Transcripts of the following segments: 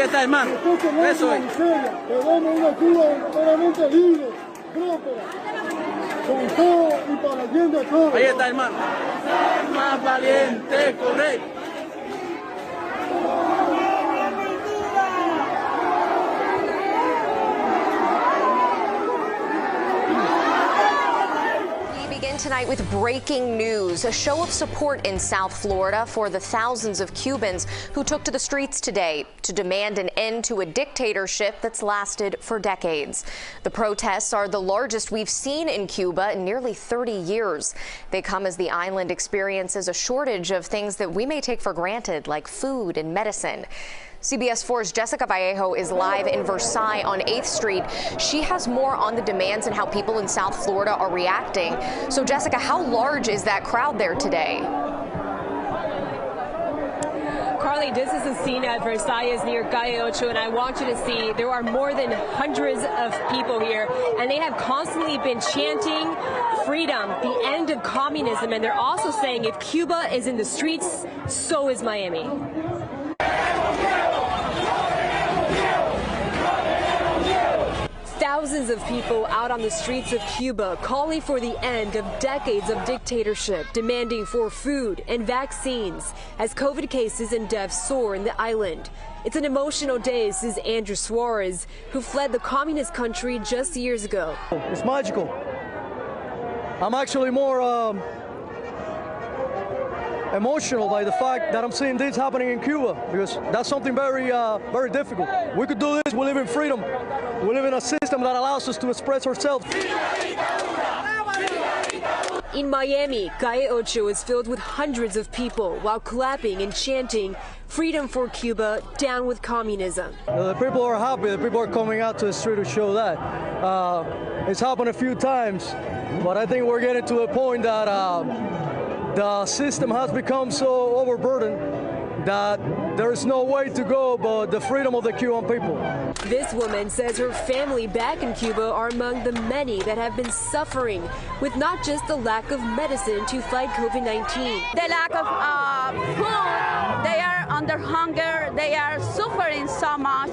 está, hermano. Eso es. Queremos una Cuba verdaderamente libre, próspera, con todo y para el bien de todos. Ahí está, hermano. Más valiente, correcto. Tonight with breaking news, a show of support in South Florida for the thousands of Cubans who took to the streets today to demand an end to a dictatorship that's lasted for decades. The protests are the largest we've seen in Cuba in nearly 30 years. They come as the island experiences a shortage of things that we may take for granted, like food and medicine. CBS 4's Jessica Vallejo is live in Versailles on 8th Street. She has more on the demands and how people in South Florida are reacting. So, Jessica, how large is that crowd there today? Carly, this is the scene at Versailles near Calle 8, and I want you to see there are more than hundreds of people here, and they have constantly been chanting freedom, the end of communism, and they're also saying if Cuba is in the streets, so is Miami. Thousands of people out on the streets of Cuba calling for the end of decades of dictatorship, demanding for food and vaccines as COVID cases and deaths soar in the island. It's an emotional day, says Andrew Suarez, who fled the communist country just years ago. It's magical. I'm actually more emotional by the fact that I'm seeing this happening in Cuba, because that's something very difficult. We could do this. We live in freedom. We live in a system that allows us to express ourselves. In Miami, Calle 8 is filled with hundreds of people while clapping and chanting, "Freedom for Cuba, down with communism." The people are happy. The people are coming out to the street to show that. It's happened a few times, but I think we're getting to a point that the system has become so overburdened that there is no way to go but the freedom of the Cuban people. This woman says her family back in Cuba are among the many that have been suffering with not just the lack of medicine to fight COVID-19. The lack of food, they are under hunger, they are suffering so much,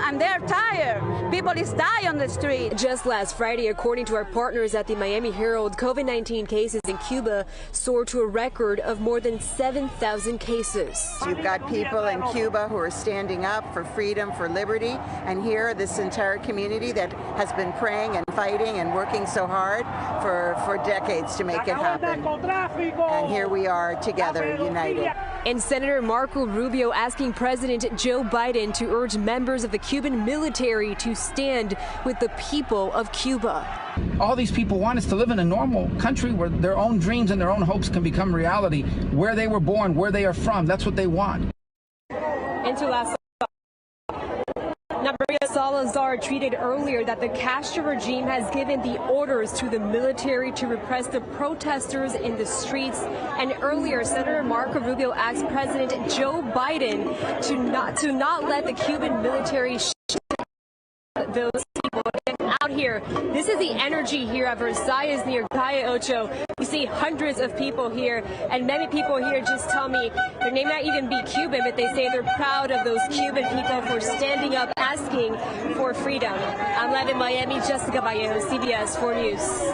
and they're tired. People is dying on the street. Just last Friday, according to our partners at the Miami Herald, COVID-19 cases in Cuba soared to a record of more than 7,000 cases. You've got people in Cuba who are standing up for freedom, for liberty, and here this entire community that has been praying and fighting and working so hard for decades to make it happen. And here we are together, united. And Senator Marco Rubio asking President Joe Biden to urge members of the Cuban military to stand with the people of Cuba. All these people want us to live in a normal country where their own dreams and their own hopes can become reality, where they were born, where they are from. That's what they want. And to last, Maria Salazar tweeted earlier that the Castro regime has given the orders to the military to repress the protesters in the streets. And earlier, Senator Marco Rubio asked President Joe Biden to not let the Cuban military shoot those people. Out here, this is the energy here at Versailles near Calle 8. You see hundreds of people here, and many people here just tell me their name might even be Cuban, but they say they're proud of those Cuban people for standing up, asking for freedom. I'm live in Miami, Jessica Vallejo, CBS 4 News.